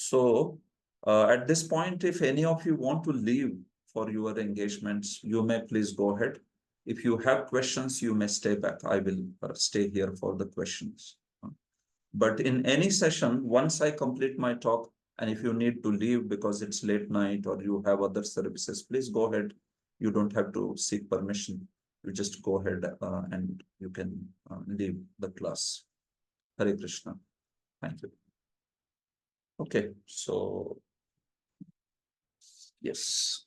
So at this point, if any of you want to leave for your engagements, you may please go ahead. If you have questions, you may stay back. I will stay here for the questions. But in any session, once I complete my talk, and if you need to leave because it's late night or you have other services, please go ahead. You don't have to seek permission. You just go ahead and you can leave the class. Hare Krishna. Thank you. Okay, so yes.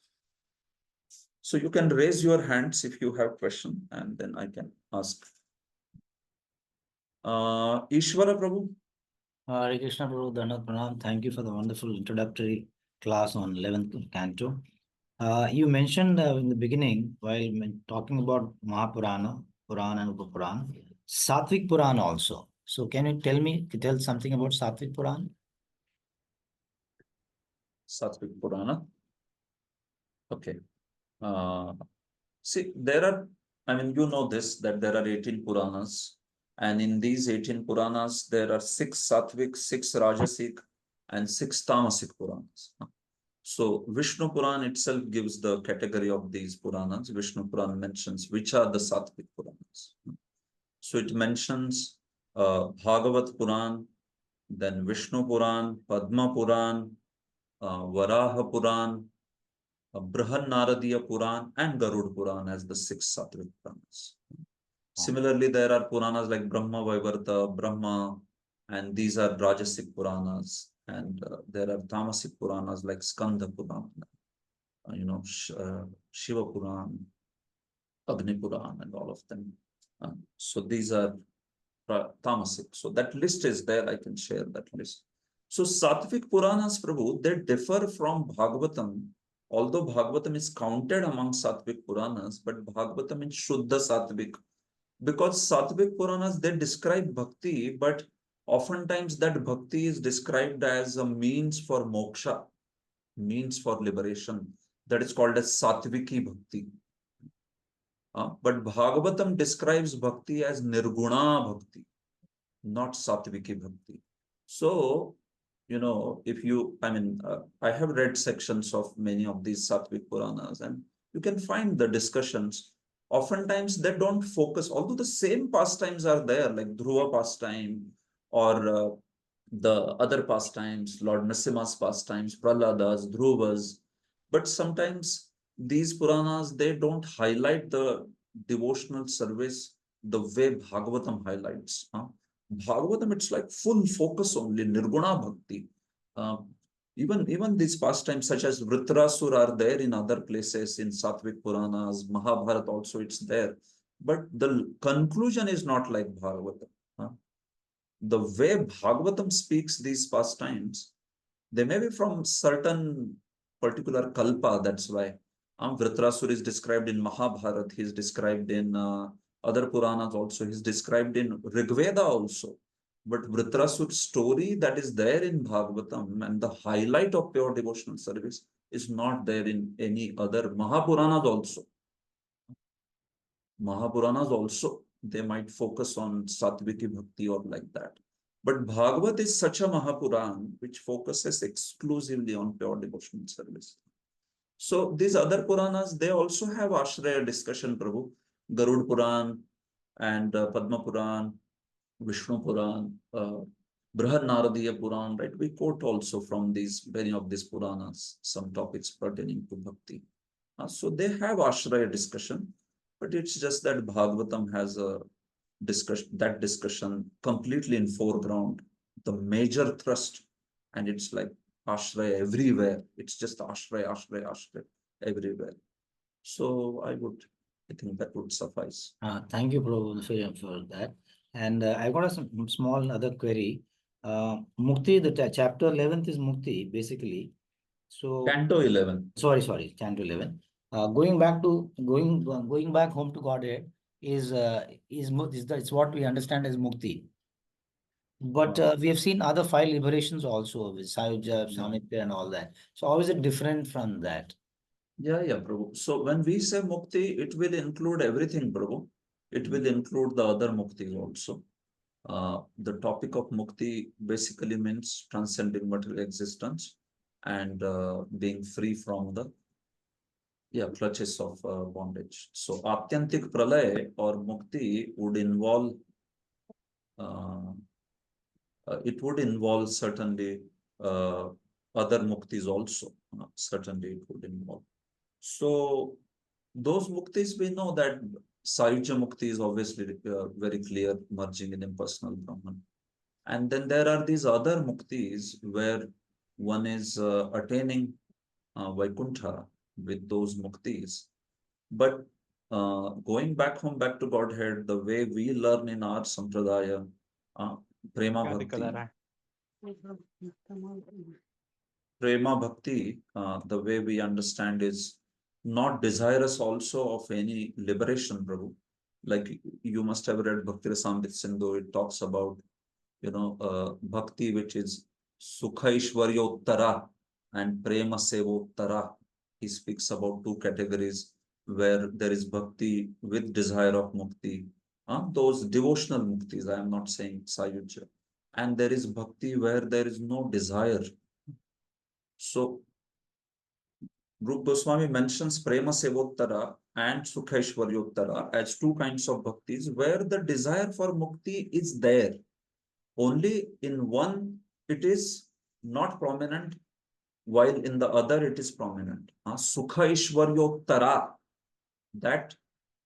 So you can raise your hands if you have question, and then I can ask. Ishwara Prabhu. Hare Krishna Prabhu, Dhanat Pranam. Thank you for the wonderful introductory class on 11th canto. You mentioned in the beginning, while talking about Mahapurana, Purana and Upapurana, Satvik Purana also. So can you tell something about Satvik Purana? Satvik Purana. Okay. See, there are, I mean, you know this, that there are 18 Puranas. And in these 18 Puranas, there are 6 Satvik, 6 Rajasic, and 6 Tamasic Puranas. So Vishnu Puran itself gives the category of these Puranas. Vishnu Puran mentions which are the Satvik Puranas. So it mentions Bhagavat Puran, then Vishnu Puran, Padma Puran, Varaha Puran, Brihan Naradiya Puran, and Garud Puran as the 6 Sattvic Puranas. Similarly, there are Puranas like Brahma Vaivarta, Brahma, and these are Rajasic Puranas. And there are Tamasic Puranas like Skanda Puran, Shiva Puran, Agni Puran, and all of them. So these are Tamasic. So that list is there. I can share that list. So Sattvic Puranas, Prabhu, they differ from Bhagavatam. Although Bhagavatam is counted among Sattvic Puranas, but Bhagavatam is Shuddha Sattvic. Because Sattvic Puranas, they describe bhakti, but oftentimes that bhakti is described as a means for moksha, means for liberation. That is called as Sattviki Bhakti. But Bhagavatam describes bhakti as Nirguna Bhakti, not Sattviki Bhakti. So, if you, I have read sections of many of these Sattvic Puranas, and you can find the discussions. Oftentimes, they don't focus, although the same pastimes are there, like Dhruva pastime or the other pastimes, Lord Nrsimha's pastimes, Prahlada's, Dhruvas. But sometimes these Puranas, they don't highlight the devotional service the way Bhagavatam highlights. Bhagavatam, it's like full focus only, Nirguna Bhakti. Even these pastimes such as Vritrasur are there in other places in Sattvic Puranas, Mahabharata also it's there. But the conclusion is not like Bhagavatam. The way Bhagavatam speaks these pastimes, they may be from certain particular kalpa, that's why. Vritrasur is described in Mahabharata, he is described in other Puranas also, he is described in Rigveda also. But Vritrasur's story that is there in Bhagavatam and the highlight of pure devotional service is not there in any other Mahapuranas also. Mahapuranas also, they might focus on Sattviki Bhakti or like that. But Bhagavat is such a Mahapuran which focuses exclusively on pure devotional service. So these other Puranas, they also have Ashraya discussion, Prabhu. Garud Puran and Padma Puran, Vishnu Puran, Brihad Naradiya Puran, right? We quote also from many of these Puranas, some topics pertaining to Bhakti. So they have Ashraya discussion, but it's just that Bhagavatam has a discussion completely in foreground, the major thrust, and it's like Ashraya everywhere. It's just Ashraya everywhere. So I think that would suffice. Thank you, Prabhu, for that. And I got a small other query. Mukti, the chapter 11th is Mukti, basically. So Canto 11. Sorry, canto 11. Going back home to Godhead is it's what we understand as Mukti. But we have seen other 5 liberations also with Sayuja, Samitra, and all that. So how is it different from that? Yeah, Prabhu. So when we say Mukti, it will include everything, Prabhu. It will include the other Muktis also. The topic of Mukti basically means transcending material existence and being free from the clutches of bondage. So Atyantik Pralay or Mukti would involve uh, it would involve certainly other muktis also. Certainly it would involve. So those muktis, we know that Sayuja Mukti is obviously very clear, merging in impersonal Brahman. And then there are these other muktis where one is attaining Vaikuntha with those muktis. But going back home, back to Godhead, the way we learn in our Sampradaya, Prema Bhakti, Prema Bhakti, the way we understand is not desirous also of any liberation, Prabhu. Like you must have read Bhakti Rasamrita Sindhu, it talks about, Bhakti which is Sukha Ishwaryottara and Prema Sevottara. He speaks about two categories where there is Bhakti with desire of Mukti. Those devotional Muktis, I am not saying Sayuja. And there is Bhakti where there is no desire. So Rup Goswami mentions Prema Sevottara and Sukheshwaryottara as two kinds of bhaktis where the desire for mukti is there. Only in one it is not prominent, while in the other it is prominent. Sukheshwaryottara, that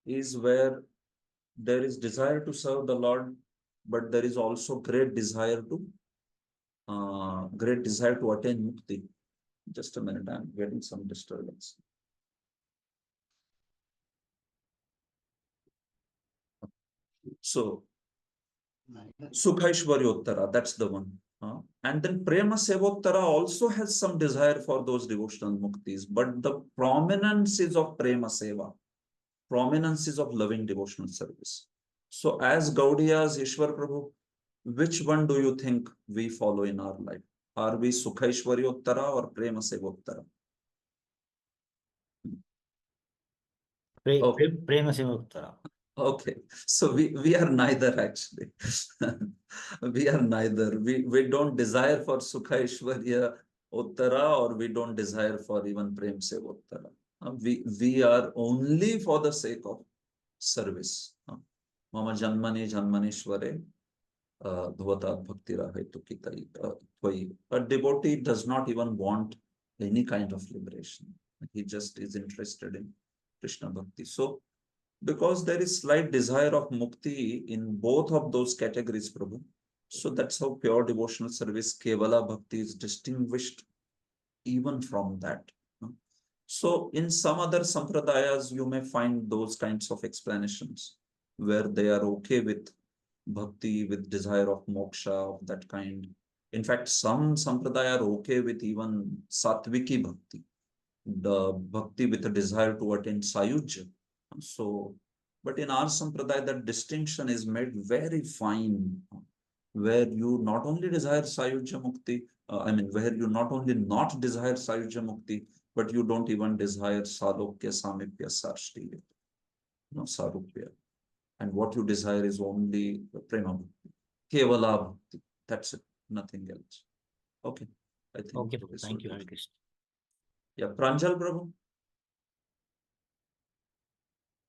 is where there is desire to serve the Lord, but there is also great desire to attain mukti. Just a minute, I'm getting some disturbance. So, Sukhaishwaryottara, that's the one. And then Prema Sevottara also has some desire for those devotional muktis, but the prominence is of Prema Seva. Prominence is of loving devotional service. So, as Gaudiyas, Ishwar Prabhu, which one do you think we follow in our life? Are we Sukhaishwaryottara or Prema Sevottara? Prema Sevottara. Okay, so we are neither actually. We are neither. We don't desire for Sukha Ishwarya Uttara or we don't desire for even Prem Sevottara. We are only for the sake of service. Mama Janmani Janmanishware Dhvata Bhakti Rahetukitai Tvai. A devotee does not even want any kind of liberation. He just is interested in Krishna Bhakti. So because there is slight desire of mukti in both of those categories, Prabhu. So that's how pure devotional service, Kevala Bhakti, is distinguished even from that. So in some other sampradayas, you may find those kinds of explanations where they are okay with bhakti, with desire of moksha of that kind. In fact, some sampradaya are okay with even satviki bhakti, the bhakti with a desire to attain sayuja. So, but in our sampradaya, that distinction is made very fine, where you not only desire sayuja mukti, where you not only not desire sayuja mukti, but you don't even desire salokya, samipya, sarshti, sarupya. And what you desire is only prema bhakti, kevala bhakti. That's it, nothing else. Okay, I think. Okay, thank you, Hare Krishna. Yeah, Pranjal Prabhu.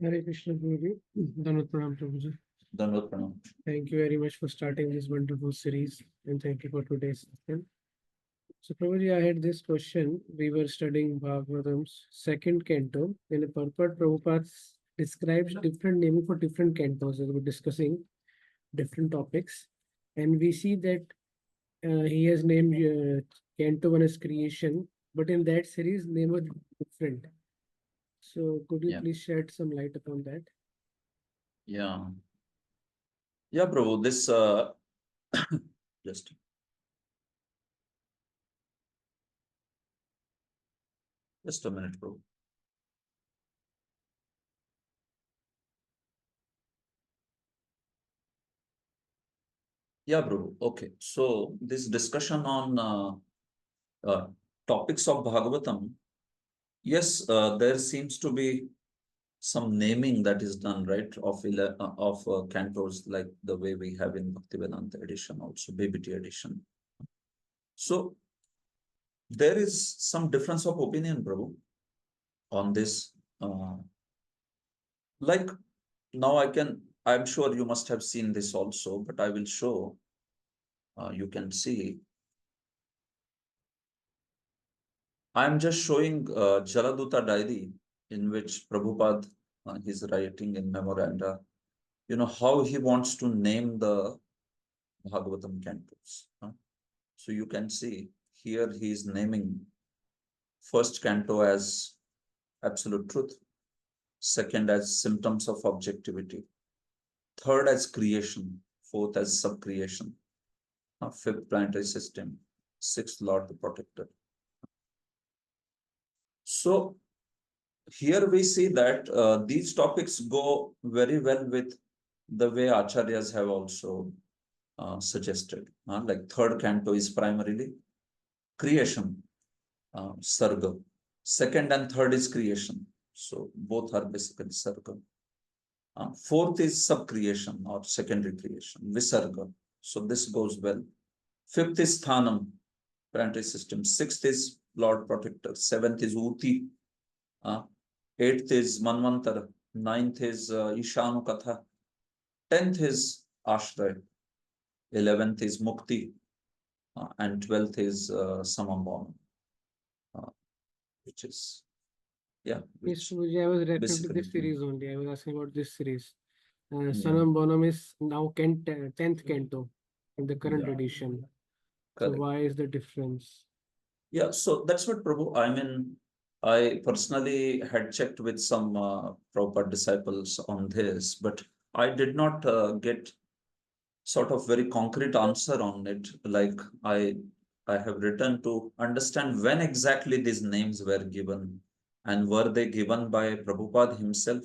Hare Krishna Prabhuji. Dandavat Pranam Prabhuji. Dandavat Pranam. Thank you very much for starting this wonderful series and thank you for today's session. So Prabhuji, I had this question. We were studying Bhagavatam's second canto. In a purport, Prabhupada describes different naming for different cantos as we're discussing different topics. And we see that he has named canto 1 as creation, but in that series, name was different. So could you please shed some light upon that? Yeah. Yeah, bro, this just a minute, bro. Yeah, bro. Okay. So this discussion on topics of Bhagavatam, yes, there seems to be some naming that is done, right, of cantos, like the way we have in Bhaktivedanta edition, also BBT edition. So there is some difference of opinion, Prabhu, on this. Like now I'm sure you must have seen this also, but I will show. You can see. I'm just showing Jaladuta diary in which Prabhupada is writing in memoranda, how he wants to name the Bhagavatam cantos. So you can see here he is naming first canto as absolute truth, second as symptoms of objectivity, third as creation, fourth as subcreation, fifth planetary system, sixth Lord the Protector. So here we see that these topics go very well with the way acharyas have also suggested. Like third canto is primarily creation, sarga. Second and third is creation. So both are basically sarga. Fourth is subcreation or secondary creation, visarga. So this goes well. Fifth is thanam, planetary system. Sixth is Lord Protector. Seventh is uti. Eighth is manvantara. Ninth is ishanu katha. 10th is ashray. 11th is mukti. And 12th is samambhana. Which is, yeah. Yes, Prabhuji, I was referring to basically, this series only. I was asking about this series. Yeah. Sanam Bonum is now 10th canto in the current Yeah. edition. So Correct. why is the difference? Yeah, so that's what Prabhu, I mean, I personally had checked with some Prabhupada disciples on this, but I did not get sort of very concrete answer on it. Like I have written to understand when exactly these names were given, and were they given by Prabhupada himself,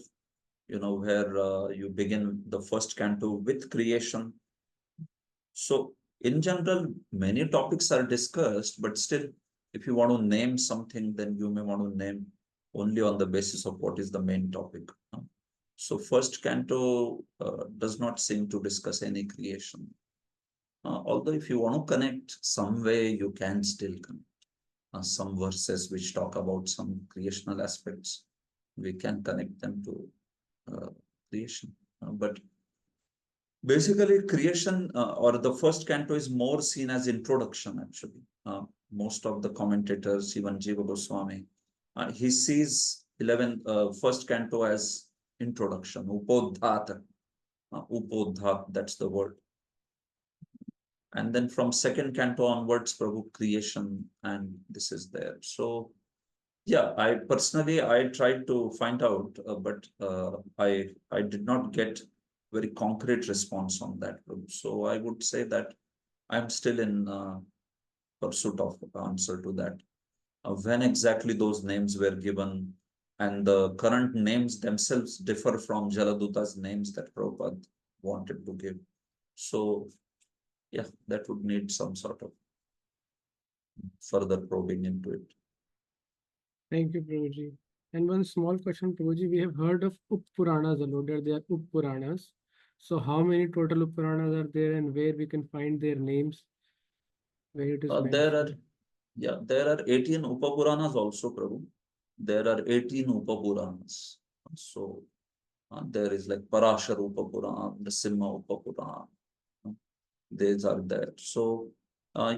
where you begin the first canto with creation. So in general, many topics are discussed, but still, if you want to name something, then you may want to name only on the basis of what is the main topic. So first canto does not seem to discuss any creation. Although if you want to connect some way, you can still connect. Some verses which talk about some creational aspects, we can connect them to creation. But basically, creation or the first canto is more seen as introduction, actually. Most of the commentators, even Jiva Goswami, he sees first canto as introduction, upodhata. Upodhat, that's the word. And then from second canto onwards, Prabhu, creation, and this is there. So, yeah, I personally, I tried to find out, but I did not get very concrete response on that. So I would say that I'm still in pursuit of answer to that. When exactly those names were given, and the current names themselves differ from Jaladuta's names that Prabhupada wanted to give. So, yeah, that would need some sort of further probing into it. Thank you, Prabhuji. And one small question, Prabhuji, we have heard of Up Puranas alone, that they are Up Puranas. So how many total Up Puranas are there, and where we can find their names? Where it is mentioned? There are 18 Upapuranas also, Prabhu. There are 18 Upapuranas. So there is like Parashar Upapurana, Nrsimha Upapurana. These are there. So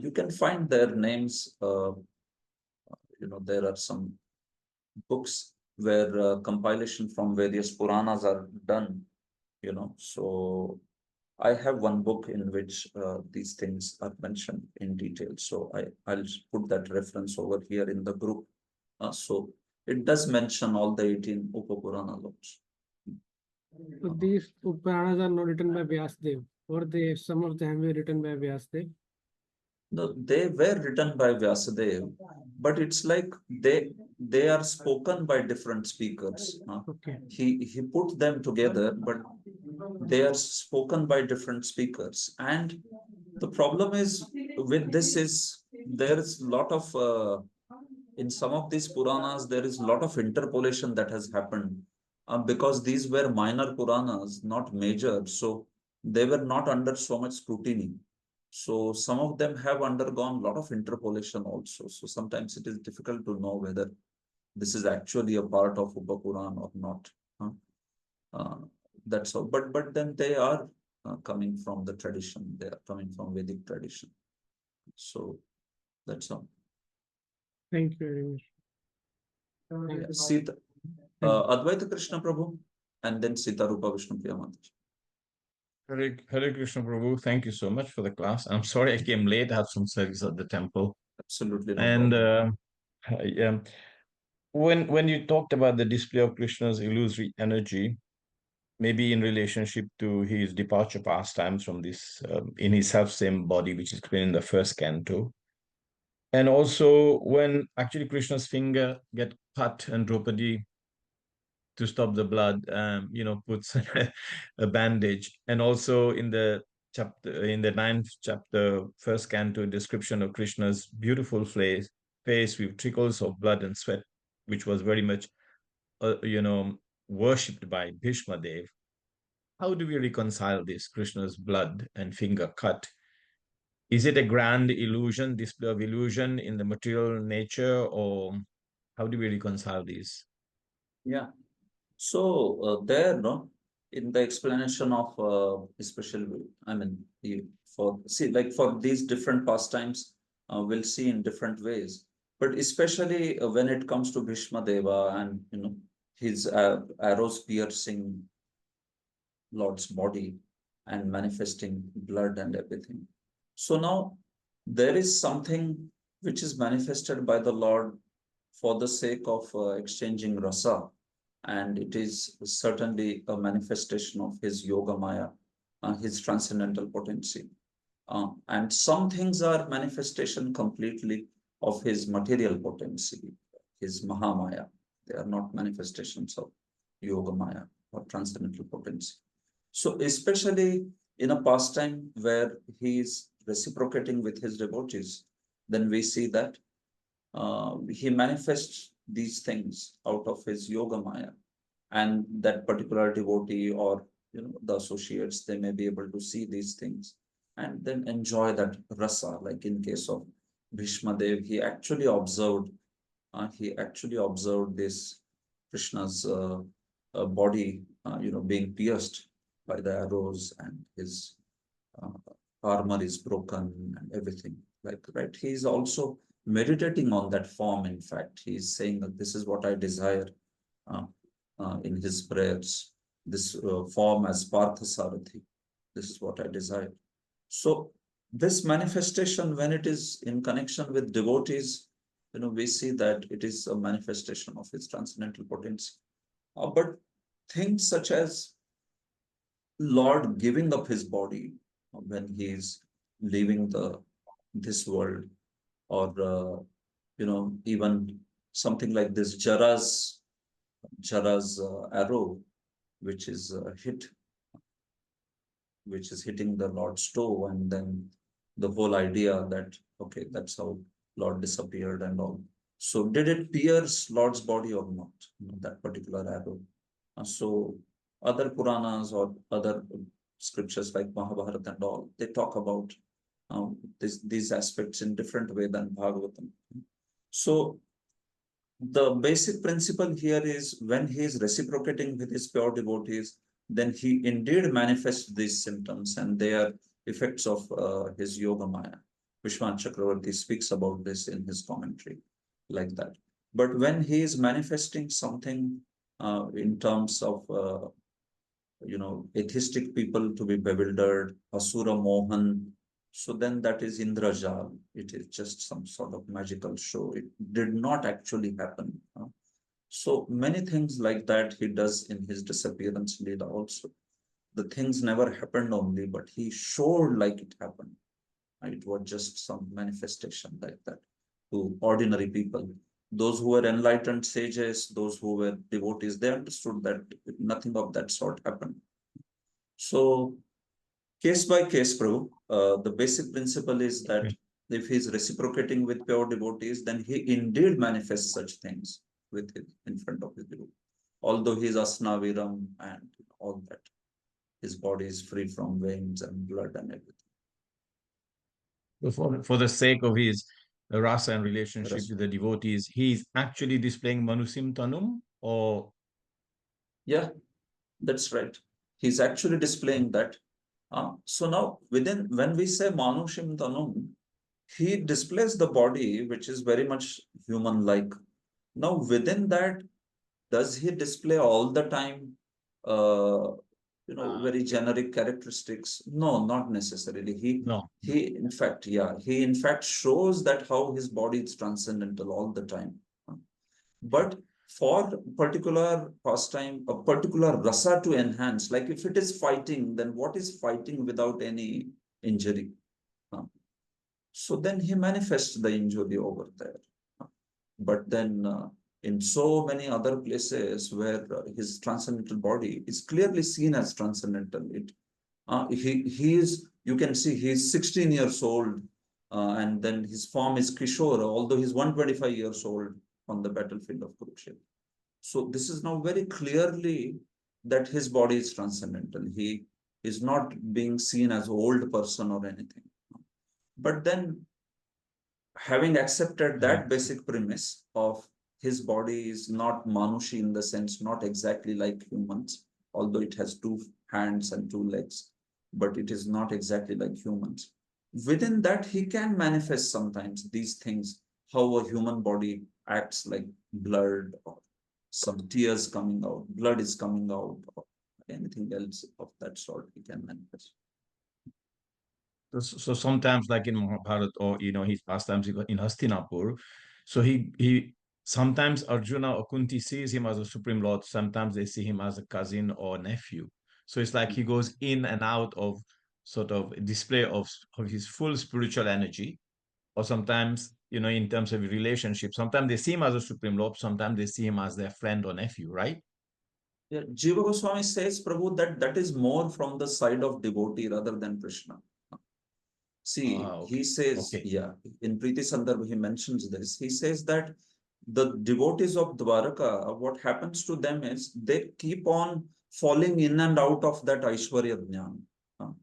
you can find their names. There are some books where compilation from various Puranas are done. So I have one book in which these things are mentioned in detail. So I'll put that reference over here in the group. So it does mention all the 18 Upapuranas also. So these Up Puranas are not written by Vyasadeva, or some of them were written by Vyasadeva. No, they were written by Vyasadeva, but it's like they are spoken by different speakers. Okay. He put them together, but they are spoken by different speakers. And the problem is with this is there is a lot of in some of these Puranas, there is a lot of interpolation that has happened because these were minor Puranas, not major, so they were not under so much scrutiny. So some of them have undergone a lot of interpolation also. So sometimes it is difficult to know whether this is actually a part of Upapuran or not. Huh? That's all. But then they are coming from the tradition. They are coming from Vedic tradition. So that's all. Thank you very much. Yeah. Sita, Advaita Krishna Prabhu, and then Sita Rupa Vishnu Priya Mataji. Hare Krishna Prabhu, thank you so much for the class. I'm sorry I came late. I had some service at the temple. Absolutely no And problem. yeah, when you talked about the display of Krishna's illusory energy, maybe in relationship to his departure pastimes from this in his self-same body, which is explained in the first canto, and also when actually Krishna's finger get cut and Draupadi, to stop the blood, puts a bandage, and also in the chapter, in the 9th chapter, first canto, description of Krishna's beautiful face with trickles of blood and sweat, which was very much, worshipped by Bhishma Dev. How do we reconcile this Krishna's blood and finger cut? Is it a grand illusion, display of illusion in the material nature, or how do we reconcile these? Yeah. So there, no, in the explanation of especially, I mean, like for these different pastimes, we'll see in different ways. But especially when it comes to Bhishma Deva and his arrows piercing Lord's body and manifesting blood and everything. So now there is something which is manifested by the Lord for the sake of exchanging rasa, and it is certainly a manifestation of his yoga maya, his transcendental potency. And some things are manifestation completely of his material potency, his mahamaya. They are not manifestations of yoga maya or transcendental potency. So especially in a pastime where he is reciprocating with his devotees, then we see that he manifests these things out of his yoga maya, and that particular devotee or the associates, they may be able to see these things and then enjoy that rasa. Like in case of Bhishma Dev, he actually observed this Krishna's body being pierced by the arrows, and his uh, armor is broken and everything, like, right? He is also meditating on that form. In fact, he is saying that this is what I desire uh, in his prayers, this form as Partha Sarathi. This is what I desire. So this manifestation, when it is in connection with devotees, we see that it is a manifestation of his transcendental potency. But things such as Lord giving up his body when he is leaving this world, or even something like this Jara's arrow, which is hitting the Lord's toe, and then the whole idea that okay, that's how Lord disappeared and all. So did it pierce Lord's body or not? That particular arrow. So other Puranas or other scriptures like Mahabharata and all, they talk about these aspects in different way than Bhagavatam. So the basic principle here is when he is reciprocating with his pure devotees, then he indeed manifests these symptoms, and they are effects of his yoga maya. Vishwan Chakravarti speaks about this in his commentary, like that. But when he is manifesting something in terms of atheistic people to be bewildered, Asura Mohan, so then that is Indrajal. It is just some sort of magical show. It did not actually happen. So many things like that he does in his disappearance Leela also. The things never happened only, but he showed like it happened. It was just some manifestation like that to ordinary people. Those who were enlightened sages, those who were devotees, they understood that nothing of that sort happened. So case by case, Prabhu, the basic principle is that if he is reciprocating with pure devotees, then he indeed manifests such things in front of his devotee. although he's Asnaviram and all that, his body is free from veins and blood and everything. For the sake of his rasa and relationship Rasa. with the devotees, he's actually displaying Manusim Tanum, or Yeah, that's right. He's actually displaying that. So now when we say Manushim Tanum, he displays the body which is very much human-like. Now within that, does he display all the time very generic characteristics? No, not necessarily. no? He in fact, yeah, he in fact shows that how his body is transcendental all the time. But for particular pastime, a particular rasa to enhance, like if it is fighting, then what is fighting without any injury? So then he manifests the injury over there. But then in so many other places where his transcendental body is clearly seen as transcendental, he is, you can see he's 16 years old, and then his form is Kishore, although he's 125 years old on the battlefield of Kurukshetra. So this is now very clearly that his body is transcendental. He is not being seen as an old person or anything. But then, having accepted that basic premise of his body is not manushi in the sense, not exactly like humans, although it has 2 hands and 2 legs, but it is not exactly like humans. Within that, he can manifest sometimes these things, how a human body acts, like blood or some tears coming out, blood is coming out, or anything else of that sort he can manifest. So sometimes, like in Mahabharata, or his pastimes in Hastinapur, so he sometimes Arjuna or Kunti sees him as a supreme lord. Sometimes they see him as a cousin or nephew. So it's like he goes in and out of sort of display of his full spiritual energy. Or sometimes, in terms of relationship, sometimes they see him as a supreme lord. Sometimes they see him as their friend or nephew, right? Yeah, Jiva Goswami says, Prabhu, that is more from the side of devotee rather than Krishna. See, Okay. he says, Okay. yeah, in Preeti Sandarbha, he mentions this. He says that the devotees of Dwaraka, what happens to them is they keep on falling in and out of that Aishwarya Jnana.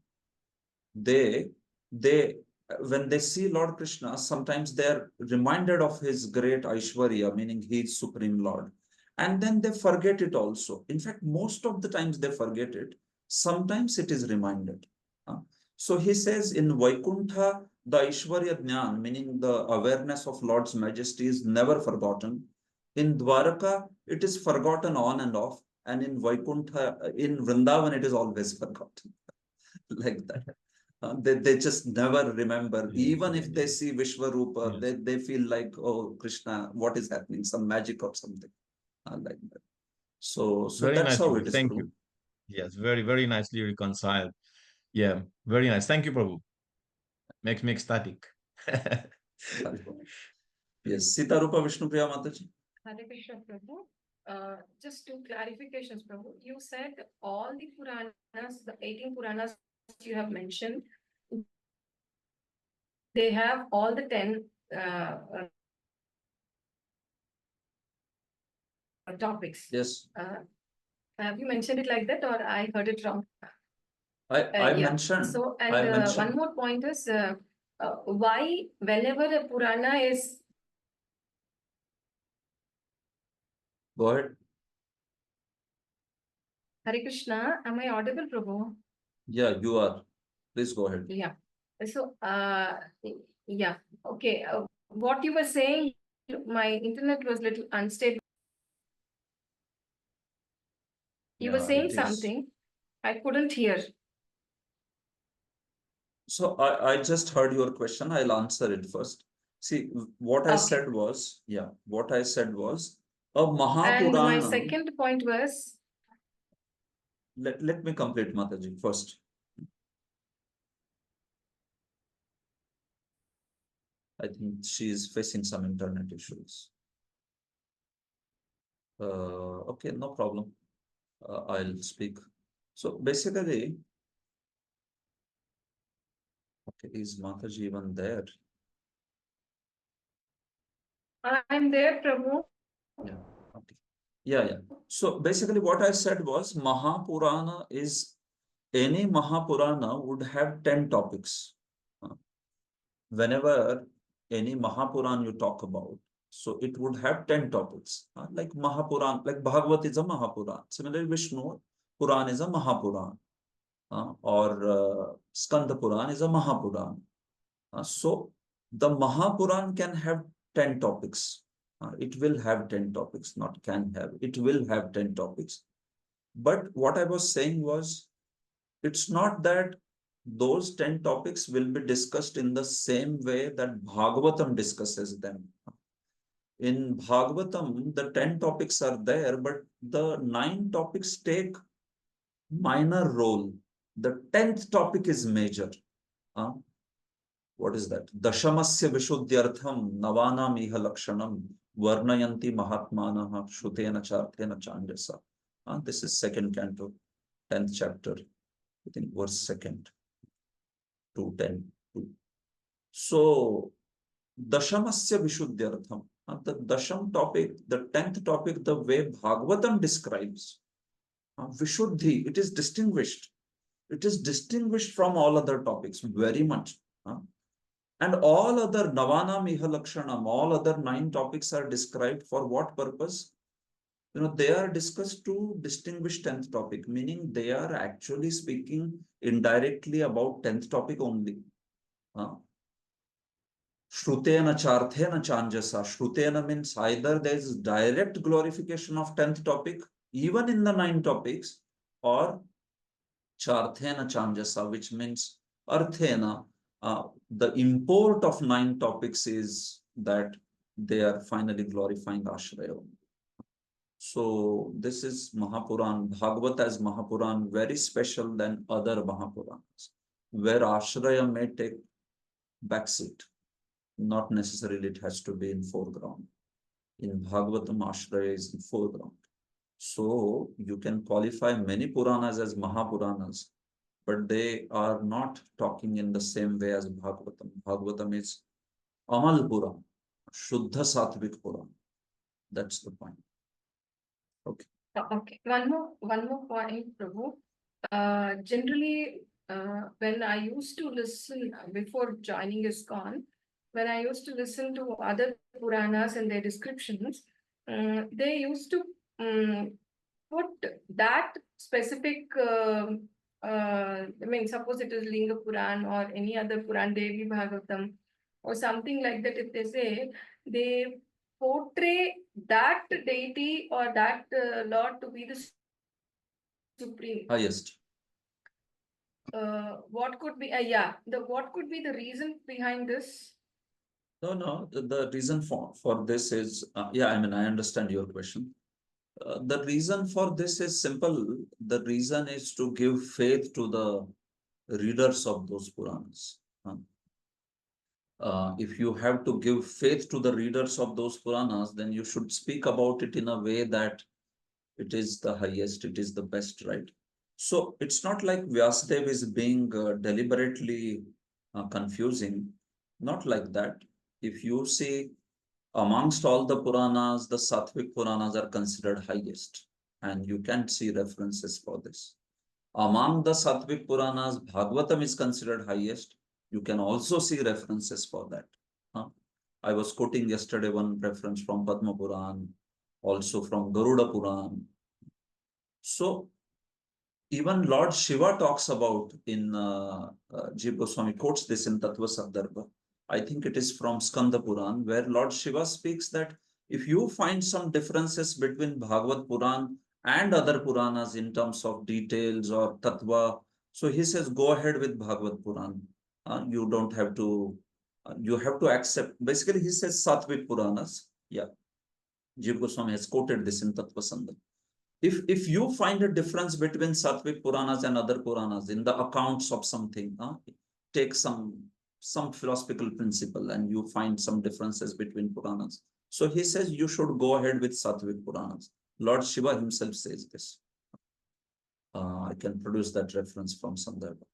They, they, when they see Lord Krishna, sometimes they're reminded of his great Aishwarya, meaning he is Supreme Lord. And then they forget it also. In fact, most of the times they forget it. Sometimes it is reminded. So he says in Vaikuntha, the Aishwarya Jnana, meaning the awareness of Lord's majesty, is never forgotten. In Dwaraka, it is forgotten on and off. And in Vaikuntha, in Vrindavan, it is always forgotten. Like that. They just never remember. Even if they see Vishwarupa, they feel like, oh, Krishna, what is happening? Some magic or something like that. So Very that's nice, how Prabhu. it is, Thank Prabhu. you. Yes, very, very nicely reconciled. Yeah, very nice. Thank you, Prabhu. Makes me ecstatic. Yes, Sita Rupa Vishnu Priya Mataji. Hare Krishna Prabhu. Just 2 clarifications, Prabhu. You said all the Puranas, the 18 Puranas you have mentioned, they have all the 10 topics. Yes, Have you mentioned it like that, or I heard it wrong? I Yeah. mentioned. So, I and mentioned. one more point is why, whenever a Purana is. Go ahead. Hare Krishna, am I audible, Prabhu? Yeah, you are. Please go ahead. Yeah. So, yeah. Okay. What you were saying, my internet was little unstable. You were Yeah, saying it is. something. I couldn't hear. So I just heard your question. I'll answer it first. See, what I Okay. said was, yeah, what I said was a And my Mahapurana. second point was, Let me complete, Mataji, first. I think she is facing some internet issues. Okay, no problem. I'll speak. So basically, okay, is Mataji even there? I'm there, Prabhu. Yeah, okay. Yeah. So basically what I said was Mahapurana is, any Mahapurana would have 10 topics. Whenever any Mahapuran you talk about, so it would have 10 topics. Like Mahapuran, like Bhagavad is a Mahapuran. Similarly, Vishnu Puran is a Mahapuran. Or Skanda Puran is a Mahapuran. So the Mahapuran can have 10 topics. It will have 10 topics, not can have. It will have 10 topics. But what I was saying was, it's not that those 10 topics will be discussed in the same way that Bhagavatam discusses them. In Bhagavatam, the 10 topics are there, but the 9 topics take minor role. The 10th topic is major. What is that? Dashamasya Vishuddhyartham Navana Miha Lakshanam Varnayanti Mahatmanaha Shrutena Charthena Chandasa. This is second canto, 10th chapter, I think verse 2nd to 10. So Dashamasya Vishuddhyartham. The Dasham topic, the 10th topic, the way Bhagavatam describes Vishuddhi, it is distinguished. It is distinguished from all other topics very much. And all other Navana Miha Lakshanam, all other 9 topics are described for what purpose? They are discussed to distinguish 10th topic, meaning they are actually speaking indirectly about 10th topic only. Shrutena Charthena Chanjasa. Shrutena means either there is direct glorification of 10th topic, even in the 9 topics, or Charthena Chanjasa, which means Arthena. The import of 9 topics is that they are finally glorifying Ashraya. So this is Mahapuran, Bhagavata as Mahapuran, very special than other Mahapurans, where Ashraya may take backseat. Not necessarily it has to be in foreground. In Bhagavatam, Ashraya is in foreground. So you can qualify many Puranas as Mahapuranas, but they are not talking in the same way as Bhagavatam. Bhagavatam is Amal Puran, Shuddha Satvik Puran. That's the point. Okay. Okay, one more point, Prabhu. Generally, when I used to listen before joining ISKCON, when I used to listen to other Puranas and their descriptions, they used to put that specific, I mean, suppose it is Linga Puran or any other Puran, Devi Bhagavatam, or something like that, if they say, they portray that deity or that Lord to be the supreme. Highest. What could be, what could be the reason behind this? No, the reason for this is, I understand your question. The reason for this is simple. The reason is to give faith to the readers of those Puranas. If you have to give faith to the readers of those Puranas, then you should speak about it in a way that it is the highest, it is the best, right? So it's not like Vyasadeva is being deliberately confusing, not like that. If you see, amongst all the Puranas, the Sattvic Puranas are considered highest, and you can see references for this. Among the Sattvic Puranas, Bhagavatam is considered highest. You can also see references for that. I was quoting yesterday one reference from Padma Puran, also from Garuda Puran. So even Lord Shiva talks about in Jiva Goswami quotes this in Tattva Sandarbha. I think it is from Skanda Puran, where Lord Shiva speaks that if you find some differences between Bhagavad Puran and other Puranas in terms of details or Tattva, so he says, go ahead with Bhagavad Puran. You don't have to, you have to accept. Basically, he says Sattvic Puranas. Yeah. Jiva Goswami has quoted this in Tattva Sandarbha. If you find a difference between Sattvic Puranas and other Puranas in the accounts of something, take some philosophical principle and you find some differences between Puranas. So he says you should go ahead with Sattvic Puranas. Lord Shiva himself says this. I can produce that reference from Sandarbha.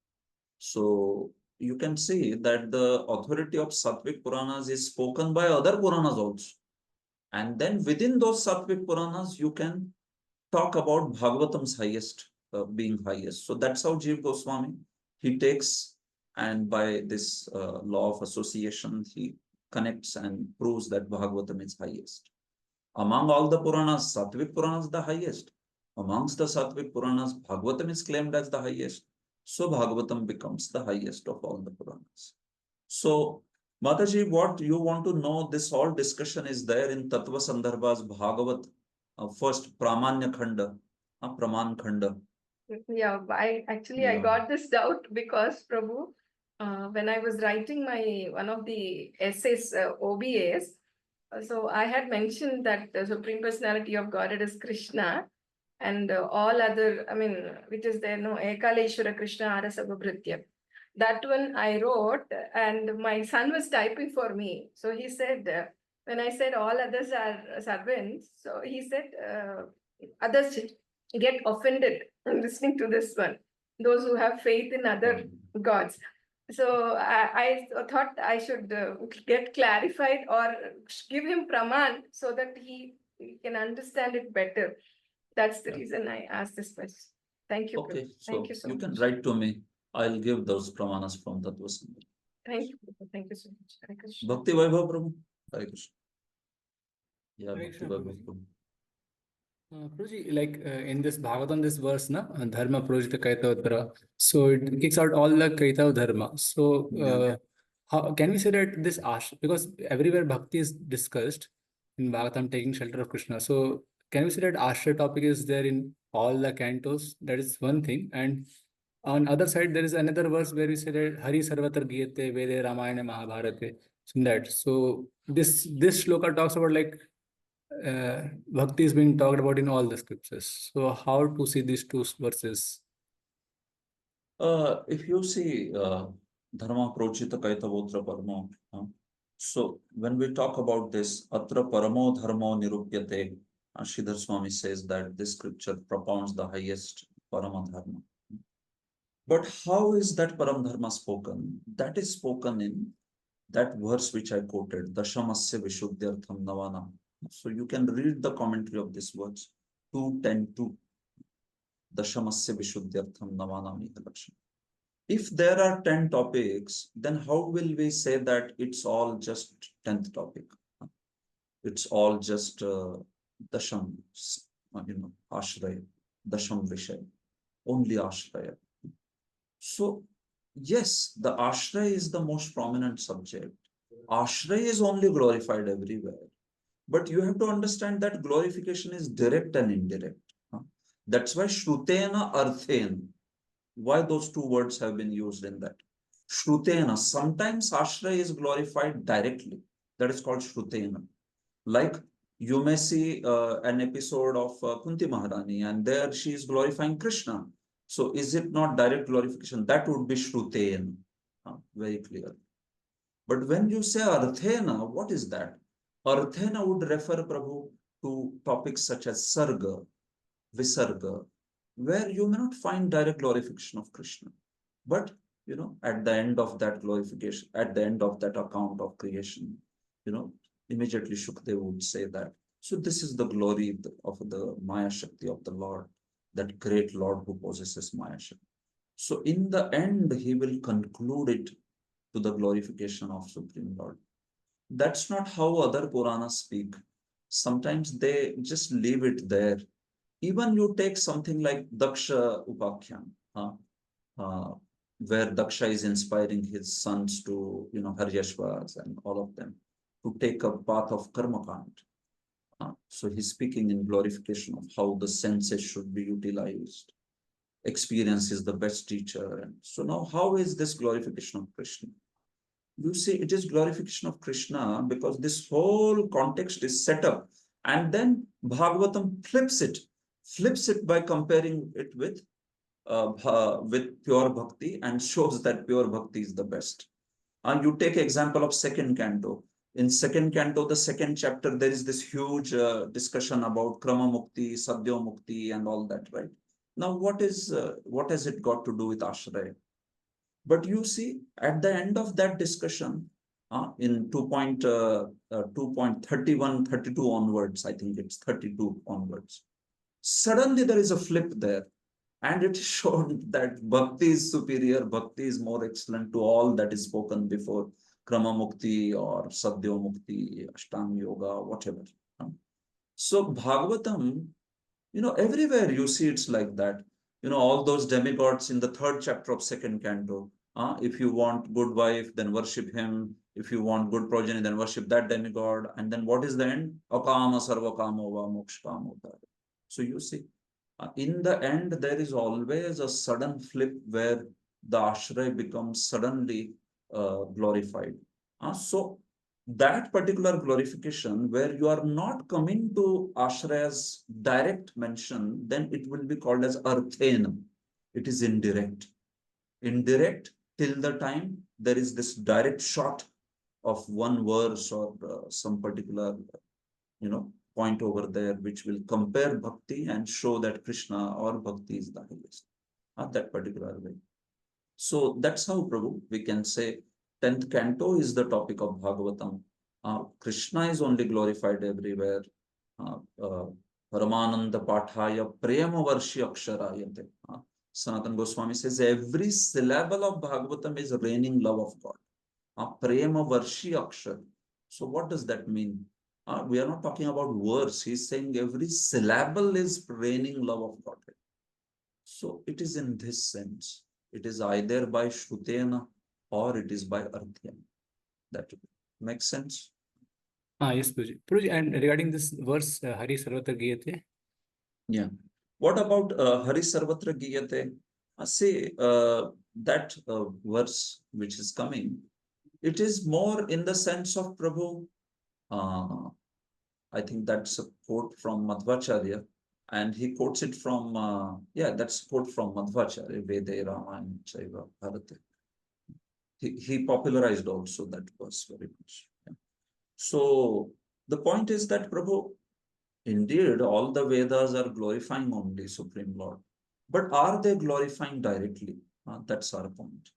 So you can see that the authority of Sattvic Puranas is spoken by other Puranas also. And then within those Satvik Puranas, you can talk about Bhagavatam's highest, being highest. So that's how Jiva Goswami, he takes, and by this law of association, he connects and proves that Bhagavatam is highest. Among all the Puranas, Satvik Puranas the highest. Amongst the Satvik Puranas, Bhagavatam is claimed as the highest. So Bhagavatam becomes the highest of all the Puranas. So, Mataji, what you want to know, this whole discussion is there in Tattva Sandarbhas Bhagavat, first Pramanya Khanda, Praman Khanda. Yeah, I Yeah. got this doubt because Prabhu, when I was writing my one of the essays, OBAs, so I had mentioned that the Supreme Personality of Godhead is Krishna, and all other, I mean, which is there, no, Ekaleshwara Krishna Arasabhritya. That one I wrote, and my son was typing for me. So he said, when I said all others are servants, so he said, others get offended listening to this one, those who have faith in other gods. So I thought I should get clarified or give him praman so that he can understand it better. That's the reason I asked this question. Thank you. Okay, Prabhu. so Thank you so you can much. write to me. I'll give those Pramanas from Tattva Sandarbha. Thank you. Prabhu. Thank you so much. Hare Krishna. Bhakti Vaibhav Prabhu. Hare Krishna. Yeah, Hare Bhakti Krishna, Vaibhav Prabhuji. Prabhu. Prabhuji, like in this Bhagavatam, this verse, na dharma projita kaitavatra. So it kicks out all the kaitav dharma. So how can we say that this ash, because everywhere bhakti is discussed in Bhagavatam, taking shelter of Krishna. So can we say that ashray topic is there in all the cantos? That is one thing. And on other side, there is another verse where we say that Hari Sarvatra Giyate Vede Ramayana Mahabharate. So that. So this shloka talks about like bhakti is being talked about in all the scriptures. So how to see these two verses? If you see Dharma Prochita Kaitavotra Paramo, so when we talk about this, Atra Paramo Dharmo Nirupyate, Sridhar Swami says that this scripture propounds the highest Parama Dharma. But how is that Param Dharma spoken? That is spoken in that verse which I quoted, Dashamasya Vishuddhyartham Navana. So you can read the commentary of this verse, 2.10.2. Dashamasya Vishuddhyartham Navanami Lakshana. If there are 10 topics, then how will we say that it's all just 10th topic? It's all just Dasham, Ashraya, Dasham Vishay, only Ashraya. So, yes, the Ashraya is the most prominent subject. Ashraya is only glorified everywhere. But you have to understand that glorification is direct and indirect. That's why Shrutena Arthena. Why those two words have been used in that? Shrutena. Sometimes Ashraya is glorified directly. That is called Shrutena. Like you may see an episode of Kunti Maharani, and there she is glorifying Krishna. So is it not direct glorification? That would be Shrutena. Very clear. But when you say Arthena, what is that? Arthena would refer, Prabhu, to topics such as Sarga, Visarga, where you may not find direct glorification of Krishna. But, at the end of that glorification, at the end of that account of creation, immediately Shukdev would say that. So this is the glory of the Maya Shakti of the Lord, that great Lord who possesses Maya Shakti. So in the end, he will conclude it to the glorification of Supreme Lord. That's not how other Puranas speak. Sometimes they just leave it there. Even you take something like Daksha Upakhyan, where Daksha is inspiring his sons to, Haryashvas and all of them, to take a path of Karmakant. So he's speaking in glorification of how the senses should be utilized. Experience is the best teacher. And so now, how is this glorification of Krishna? You see, it is glorification of Krishna because this whole context is set up. And then Bhagavatam flips it by comparing it with pure bhakti and shows that pure bhakti is the best. You take example of second canto. In second canto, the second chapter, there is this huge discussion about Krama Mukti, Sadhya Mukti, and all that, right? Now, what has it got to do with Ashraya? But you see, at the end of that discussion, In 2.31, 32 onwards, I think it's 32 onwards. Suddenly there is a flip there. And it showed that bhakti is superior, bhakti is more excellent to all that is spoken before, Krama Mukti or Sadhya Mukti, Ashtanga Yoga, whatever. So Bhagavatam, everywhere you see it's like that. All those demigods in the 3rd chapter of 2nd canto. If you want good wife, then worship him. If you want good progeny, then worship that demigod. And then what is the end? Akama sarva kamo va mokshkamo. So you see, in the end, there is always a sudden flip where the ashray becomes suddenly glorified. So that particular glorification where you are not coming to ashrayas direct mention, then it will be called as arthena. It is indirect. Indirect till the time there is this direct shot of one verse or some particular, point over there, which will compare bhakti and show that Krishna or bhakti is the highest at that particular way. So that's how, Prabhu, we can say 10th canto is the topic of Bhagavatam. Krishna is only glorified everywhere. Paramananda Pathaya Prema Varshi Aksharayate. Sanatana Goswami says every syllable of Bhagavatam is raining love of God. Prema Varshi Akshar. So what does that mean? We are not talking about words. He's saying every syllable is raining love of God. So it is in this sense. It is either by Shrutena or it is by Arthena. That makes sense? Yes, Puruji. Puruji, and regarding this verse, Hari Sarvatra Giyate. Yeah. What about Hari Sarvatra Giyate? See, that verse which is coming, it is more in the sense of Prabhu. I think that's a quote from Madhvacharya, and he quotes it from, that's a quote from Madhvacharya, Vede Ramayana Chaiva Bharate. He popularized also that verse very much. Yeah. So the point is that, Prabhu, indeed, all the Vedas are glorifying only Supreme Lord, but are they glorifying directly? That's our point.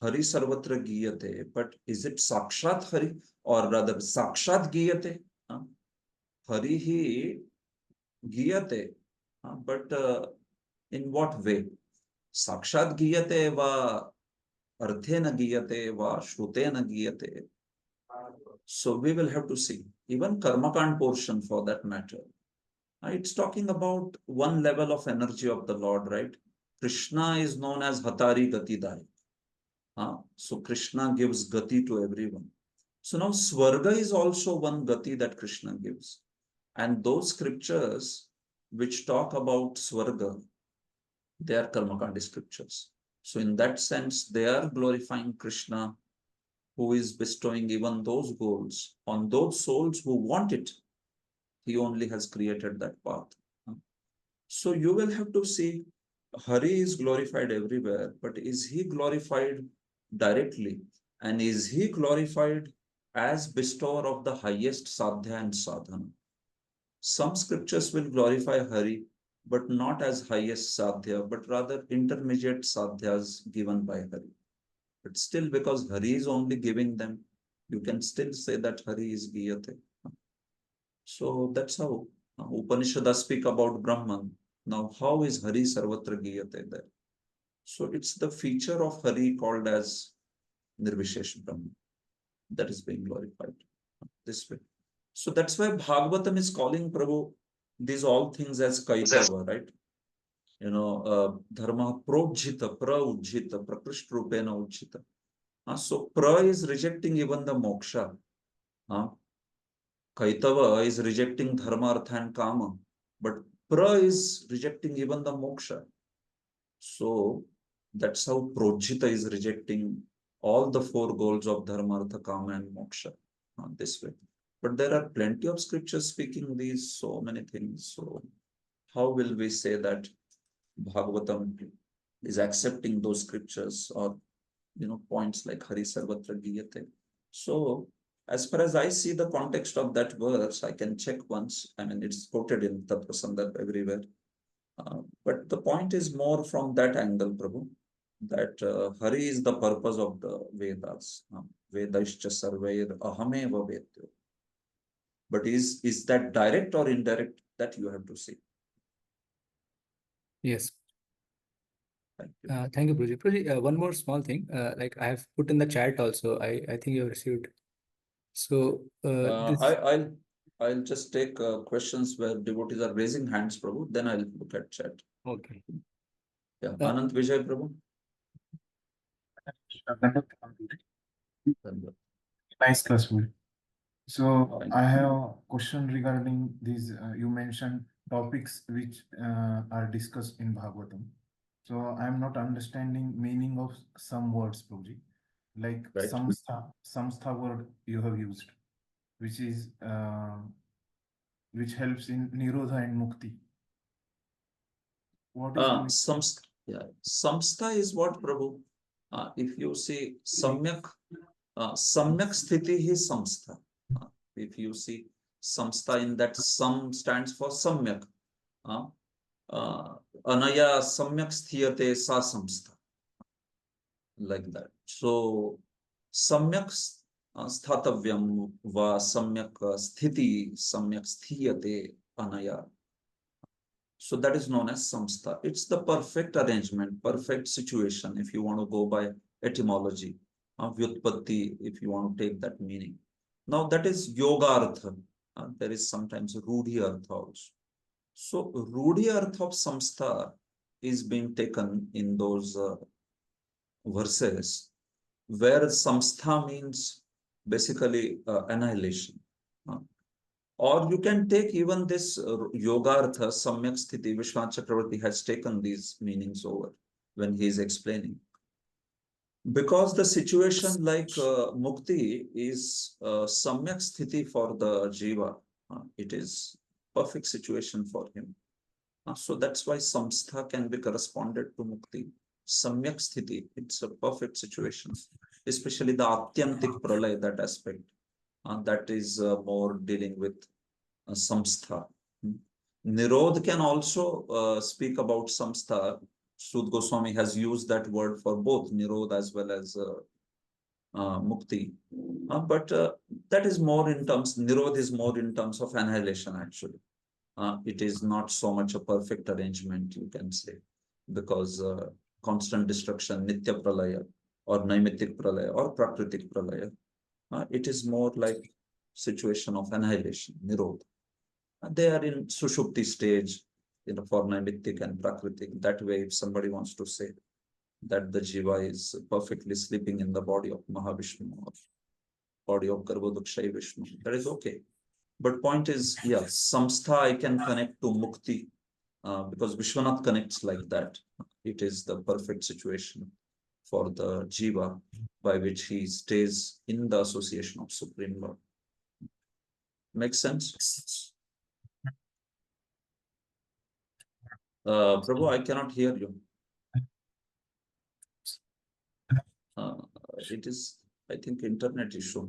Hari Sarvatra Giyate, but is it Sakshat Hari or rather Sakshat Giyate? Hari hi Giyate, but in what way? Sakshat Giyate va Arthena Giyate va Shrutena Giyate. So we will have to see. Even Karmakand portion for that matter. It's talking about one level of energy of the Lord, right? Krishna is known as Hatari Gatidai. So Krishna gives gati to everyone. So now Swarga is also one gati that Krishna gives. And those scriptures which talk about Swarga, they are Karmakandi scriptures. So in that sense, they are glorifying Krishna, who is bestowing even those goals on those souls who want it. He only has created that path. So you will have to see Hari is glorified everywhere, but is he glorified directly? And is he glorified as bestower of the highest sadhya and sadhana? Some scriptures will glorify Hari, but not as highest sadhya, but rather intermediate sadhyas given by Hari. But still, because Hari is only giving them, you can still say that Hari is Giyate. So that's how Upanishads speak about Brahman. Now, how is Hari Sarvatra Giyate there? So it's the feature of Hari called as Nirvishesh Brahman that is being glorified this way. So that's why Bhagavatam is calling Prabhu these all things as Kaitava, right? Dharma projjita, praujjita, prakrisht rupena ujjita. So pra is rejecting even the moksha. Kaitava is rejecting dharma, artha and kama. But pra is rejecting even the moksha. So that's how projjita is rejecting all the 4 goals of dharma, artha, kama and moksha this way. But there are plenty of scriptures speaking these so many things. So how will we say that Bhagavatam is accepting those scriptures or points like Hari Sarvatra Giyate? So as far as I see the context of that verse, I can check once. I mean, it's quoted in Tattva Sandarbha everywhere. But the point is more from that angle, Prabhu. that Hari is the purpose of the Vedas. Vedaischa sarvair ahameva vedyo. But is that direct or indirect? That you have to see. Yes. Thank you. Thank you, Prabhuji. Prabhuji, one more small thing. Like I have put in the chat also. I think you have received. So this. I'll just take questions where devotees are raising hands, Prabhu. Then I'll look at chat. Okay. Yeah, Anant Vijay, Prabhu. Nice class, Will. So Thank I have a question regarding these. You mentioned topics which are discussed in Bhagavatam. So I'm not understanding meaning of some words, Prabhuji. Like Right. samstha word you have used, which is which helps in Nirodha and Mukti. What is the meaning? Samstha is what, Prabhu? If you see samyak sthiti is samstha. If you see samstha in that sam stands for samyak. Anaya samyak sthiyate sa samstha. Like that. So samyak sthatavyam va samyak sthiti samyak sthiyate anaya. So that is known as samstha. It's the perfect arrangement, perfect situation if you want to go by etymology, vyutpatti if you want to take that meaning. Now that is yoga artha. There is sometimes rudhi artha also. So rudhi artha of samstha is being taken in those verses where samstha means basically annihilation. Or you can take even this yogartha, samyak sthiti. Vishwanath Chakravarti has taken these meanings over when he is explaining. Because the situation like mukti is samyak sthiti for the jiva. It is perfect situation for him. So that's why samstha can be corresponded to mukti. Samyak sthiti, it's a perfect situation. Especially the atyantik pralay, that aspect. That is more dealing with samstha. Nirodh can also speak about samstha. Sud Goswami has used that word for both Nirodh as well as Mukti. But that is more in terms, Nirodh is more in terms of annihilation actually. It is not so much a perfect arrangement, you can say, because constant destruction, Nitya Pralaya, or Naimitik Pralaya, or Prakritik Pralaya, it is more like situation of annihilation, Nirodh. They are in Sushupti stage, for Naimitik and Prakritik. That way, if somebody wants to say that the Jiva is perfectly sleeping in the body of Mahavishnu or body of Garbhodakshay Vishnu, that is okay. But point is, yeah, samstha I can connect to Mukti because Vishwanath connects like that. It is the perfect situation for the Jiva by which he stays in the association of Supreme Lord. Makes sense? Prabhu, I cannot hear you. It is, I think, internet issue.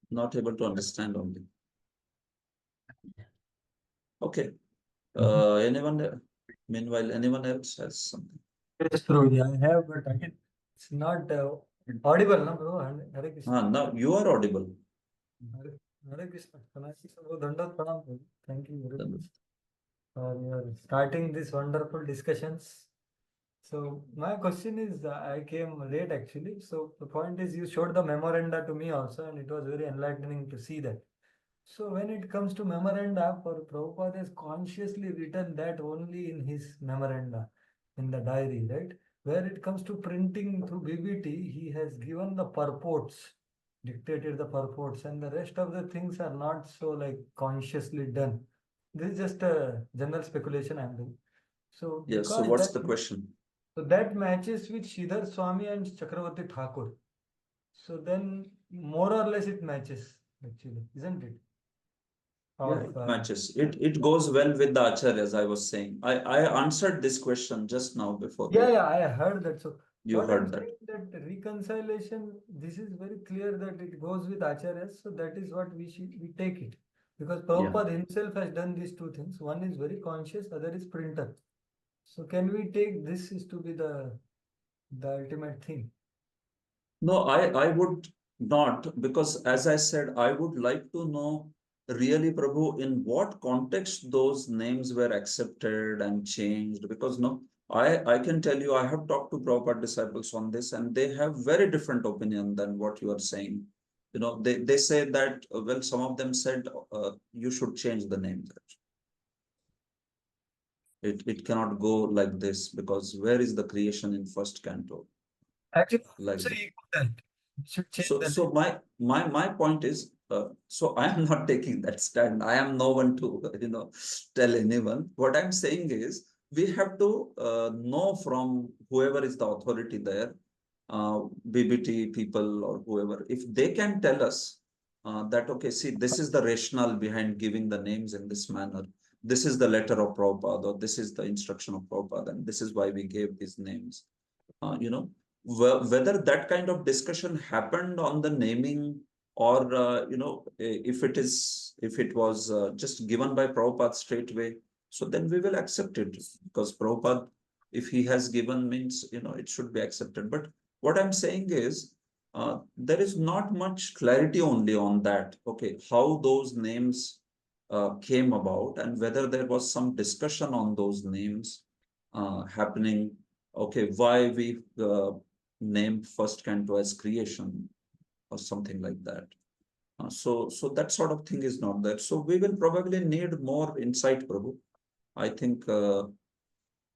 Not able to understand only. Okay. Anyone? Meanwhile, anyone else has something? Yes, Prabhuji, I have, but again, it's not audible, no, bro. Hare Krishna. Now you are audible. Hare Krishna. Kanai Krishna, bro. Dandavat pranam, Prabhu. Thank you very much for your starting this wonderful discussions. So my question is, I came late actually. So the point is, you showed the memoranda to me also, and it was very enlightening to see that. So when it comes to memoranda, for Prabhupada has consciously written that only in his memoranda, in the diary, right? Where it comes to printing through BBT, he has given the purports, dictated the purports, and the rest of the things are not so like consciously done. This is just a general speculation I'm doing. So Yes. So because what's that, the question? so that matches with Sridhar Swami and Chakravarti Thakur. So then more or less it matches actually, isn't it? Yeah, it matches. It goes well with the acharyas, I was saying. I answered this question just now before. Yeah, I heard that. So You what heard I'm that. saying that reconciliation, this is very clear that it goes with acharyas. So that is what we take it. Because Prabhupada himself has done these two things. One is very conscious, other is printer. So can we take this is to be the ultimate thing? No, I would not, because as I said, I would like to know really, Prabhu, in what context those names were accepted and changed. Because no, I can tell you, I have talked to Prabhupada disciples on this, and they have very different opinion than what you are saying. You know, they say that, well, some of them said you should change the name. It cannot go like this, because where is the creation in first canto? Actually, Like so that. that should change So, the so my point is, so I am not taking that stand. I am no one to, tell anyone. What I'm saying is, we have to know from whoever is the authority there, BBT people or whoever, if they can tell us that, okay, see, this is the rationale behind giving the names in this manner. This is the letter of Prabhupada, or this is the instruction of Prabhupada, and this is why we gave these names. Whether that kind of discussion happened on the naming, or if it was just given by Prabhupada straight away, so then we will accept it, because Prabhupada, if he has given, means it should be accepted. But what I'm saying is, there is not much clarity only on that. Okay, how those names came about, and whether there was some discussion on those names happening. Okay, why we named first canto as creation, or something like that. So that sort of thing is not there. So we will probably need more insight, Prabhu. I think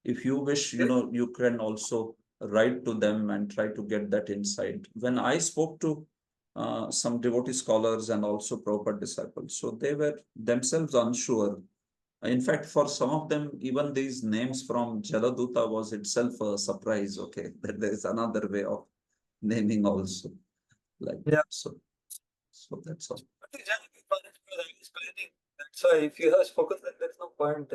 if you wish, you can also write to them and try to get that insight. When I spoke to some devotee scholars and also Prabhupada disciples, so they were themselves unsure. In fact, for some of them, even these names from Jaladuta was itself a surprise. Okay, that there is another way of naming also, like Yeah. so that's all. But exactly, because I'm explaining. That's why if you have spoken, then there's no point.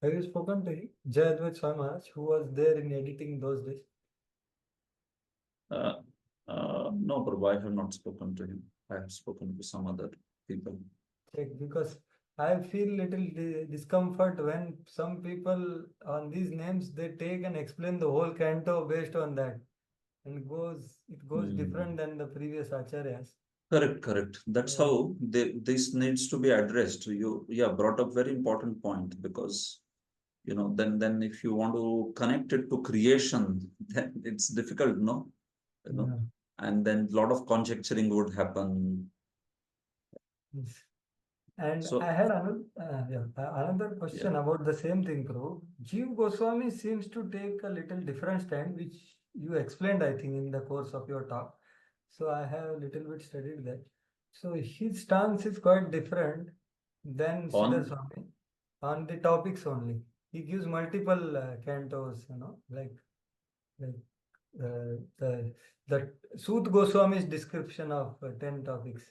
Have you spoken to him, Jayadvaita Swami Maharaj, who was there in editing those days? Uh, no, Prabhu, I have not spoken to him. I have spoken to some other people. Check, because I feel little discomfort when some people on these names they take and explain the whole canto based on that, and it goes different than the previous acharyas. Correct. That's Yeah. how this needs to be addressed. You brought up very important point, because then if you want to connect it to creation, then it's difficult, no? Yeah. And then a lot of conjecturing would happen. Yes. And So I had another question about the same thing, Prabhu. Jeev Goswami seems to take a little different stand, which you explained, I think, in the course of your talk. So I have a little bit studied that. So his stance is quite different than Siddhar on Swami on the topics only. He gives multiple cantos, like the Sud Goswami's description of 10 topics.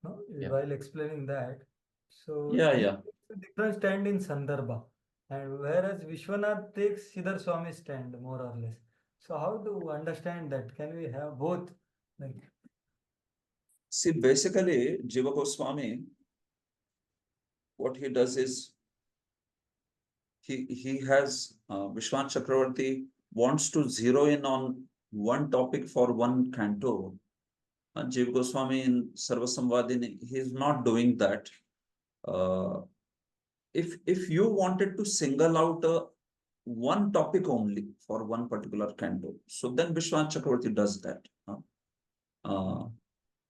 No, Yeah. while explaining that. So Yeah. he takes a different stand in Sandarbha, and whereas Vishwanath takes Siddhar Swami stand more or less. So how to understand that? Can we have both? Like, See, basically, Jiva Goswami, what he does is he has Vishwanath Chakravarti wants to zero in on one topic for one canto. Jiva Goswami in Sarvasamvadini, he is not doing that. If you wanted to single out one topic only for one particular canto, so then Vishwanath Chakravarti does that.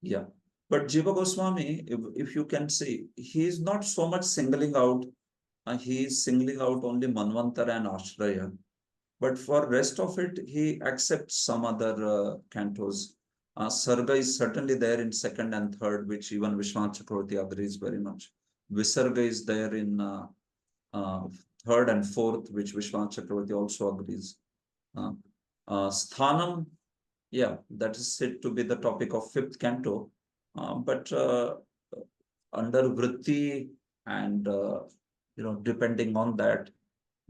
Yeah. But Jiva Goswami, if you can see, he is not so much singling out. He is singling out only Manvantara and Ashraya. But for rest of it, he accepts some other cantos. Sarga is certainly there in second and third, which even Vishwanath Chakravarti agrees very much. Visarga is there in uh, third and fourth, which Vishwanath Chakravarti also agrees. Sthanam, yeah, that is said to be the topic of fifth canto. But under vritti and depending on that,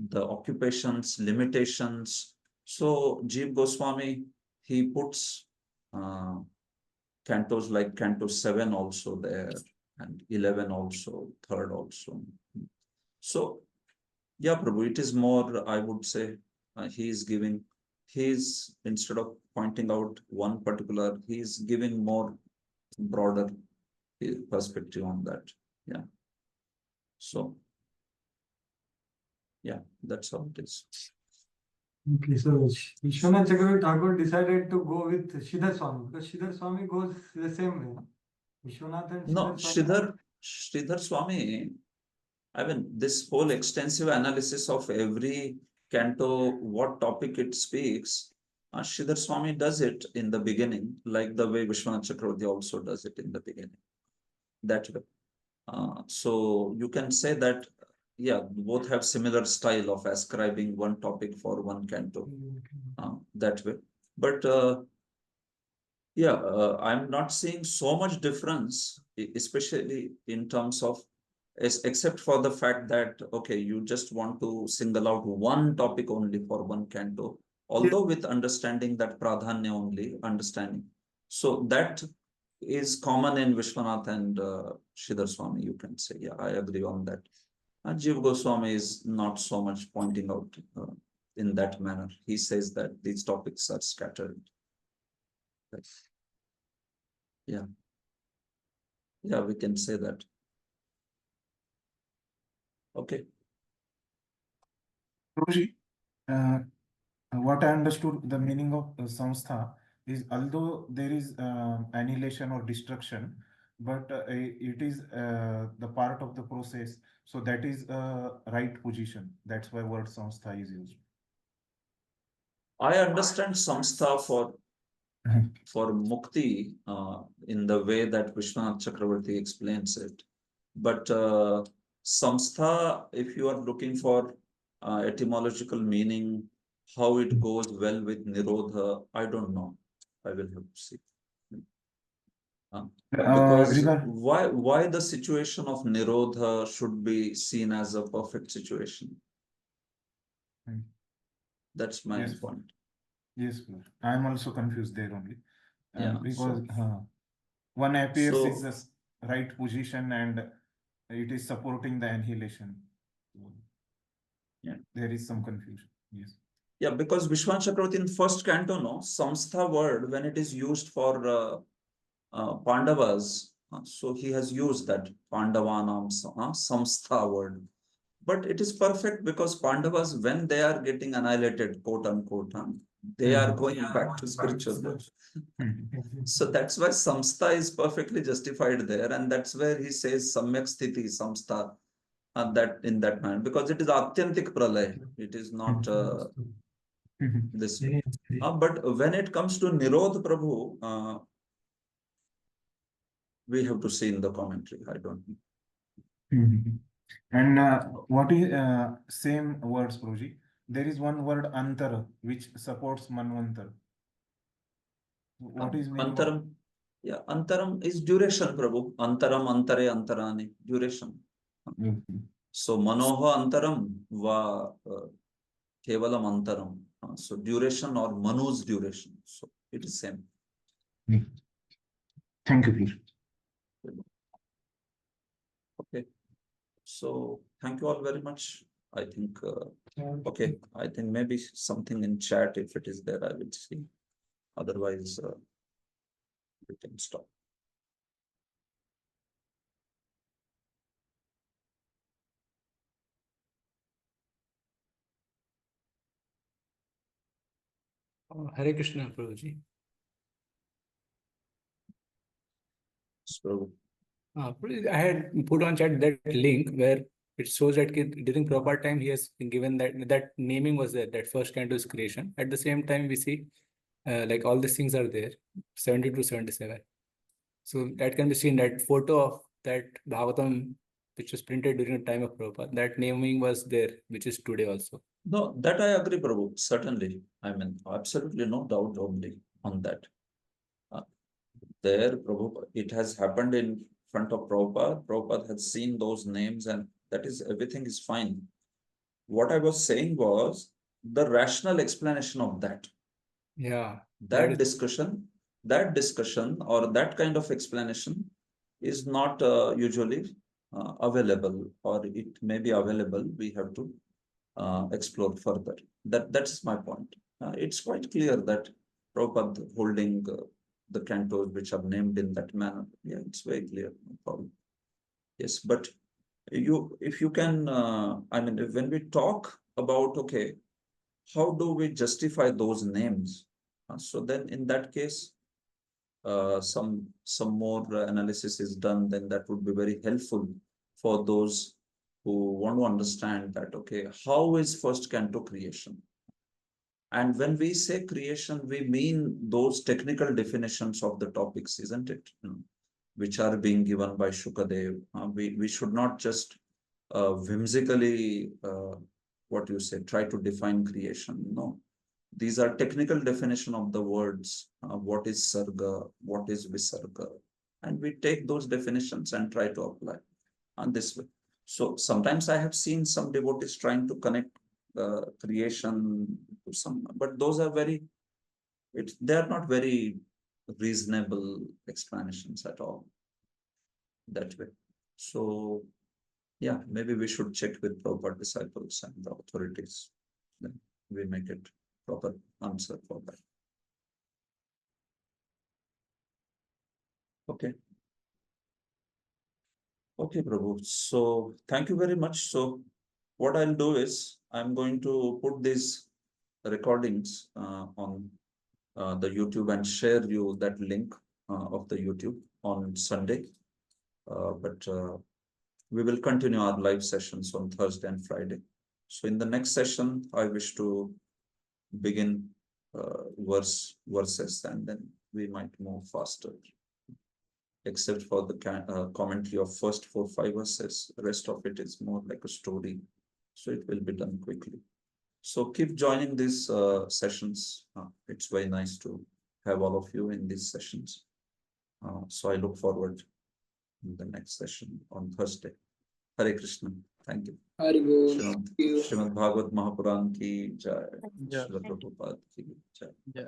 the occupations, limitations. So Jeev Goswami, he puts cantos like canto 7 also there, and 11 also, third also. So Yeah, Prabhu, it is more, I would say, he is giving, instead of pointing out one particular, he is giving more broader perspective on that. Yeah. So, yeah, that's how it is. Okay, so Vishwanath Chakravarti Tagore decided to go with Sridhar Swami because Sridhar Swami goes the same way. Vishwanath and No, Swami. Sridhar Swami, I mean, this whole extensive analysis of every canto, what topic it speaks, Sridhar Swami does it in the beginning, like the way Vishwanath Chakravarti also does it in the beginning. That way. So you can say that, yeah, both have similar style of ascribing one topic for one canto that way. But yeah, I'm not seeing so much difference, especially in terms of, except for the fact that, okay, you just want to single out one topic only for one canto, although with understanding that pradhanya only, understanding. So that is common in Vishwanath and Sridhar Swami, you can say. Yeah, I agree on that. And Jiva Goswami is not so much pointing out in that manner. He says that these topics are scattered. Yeah. Yeah, we can say that. Okay. Prabhuji, what I understood the meaning of samstha is although there is annihilation or destruction, but it is the part of the process. So that is right position. That's why word samstha is used. I understand samstha for mukti in the way that Vishwanath Chakravarti explains it. But samstha, if you are looking for etymological meaning, how it goes well with nirodha, I don't know. I will have to see. Because why the situation of nirodha should be seen as a perfect situation? That's my Yes. point. Yes, I am also confused there only. Yeah, Because one appears is the right position and it is supporting the annihilation. Yeah. There is some confusion. Yes. Yeah, because Vishwan Chakravarti in first canto, no, samstha word, when it is used for Pandavas, so he has used that Pandavanam samstha word. But it is perfect because Pandavas, when they are getting annihilated, quote unquote, they are going back to spiritual life. So that's why samstha is perfectly justified there, and that's where he says samyak sthiti samstha, that in that manner, because it is atyantik pralay. It is not this way. But when it comes to Nirodh Prabhu, we have to see in the commentary. I don't know. And what is same words, Prabhuji? There is one word antara which supports manvantar. What is meaning Antaram? of? Yeah, antaram is duration, Prabhu. Antaram, antare, antarani, duration. So manoha antaram va kevalam antaram. So duration or manu's duration. So it is same. Thank you, please. Okay. So thank you all very much. I think, okay, I think maybe something in chat, if it is there, I will see. Otherwise, we can stop. Hare Krishna, Prabhuji. So, Prabhuji, I had put on chat that link where it shows that during proper time he has been given that naming was there, that first canto's creation. At the same time, we see like all these things are there, 70 to 77. So that can be seen, that photo of that Bhagavatam which was printed during the time of Prabhupada, that naming was there, which is today also. no, that I agree, Prabhu. Certainly. I mean, absolutely no doubt only on that. There, Prabhu, it has happened in front of Prabhupada. Prabhupada has seen those names, and that is, everything is fine. What I was saying was the rational explanation of that. Yeah. That discussion or that kind of explanation is not usually available, or it may be available. We have to explore further. That's my point. It's quite clear that Prabhupada holding the cantos which are named in that manner. Yeah, it's very clear, no problem. Yes, but if you can, I mean, when we talk about, okay, how do we justify those names? So then in that case, some more analysis is done, then that would be very helpful for those who want to understand that, okay, how is first canto creation? And when we say creation, we mean those technical definitions of the topics, isn't it? Which are being given by Shukadev. We should not just whimsically, what you say, try to define creation. No, these are technical definition of the words. What is sarga? What is visarga? And we take those definitions and try to apply on this way. So sometimes I have seen some devotees trying to connect creation to some, but those are they are not very reasonable explanations at all that way. So yeah, maybe we should check with proper disciples and the authorities. Then we make it proper answer for that. Okay. Okay, Prabhu. So thank you very much. So what I'll do is I'm going to put these recordings on the YouTube and share you that link of the YouTube on Sunday. But we will continue our live sessions on Thursday and Friday. So in the next session, I wish to begin verses, and then we might move faster. Except for the commentary of first 4-5 verses, the rest of it is more like a story. So it will be done quickly. So keep joining these sessions. It's very nice to have all of you in these sessions. So I look forward in the next session on Thursday. Hare Krishna. Thank you. Srimad Bhagavad Mahapuran ki jai. Srila Prabhupada ki jai.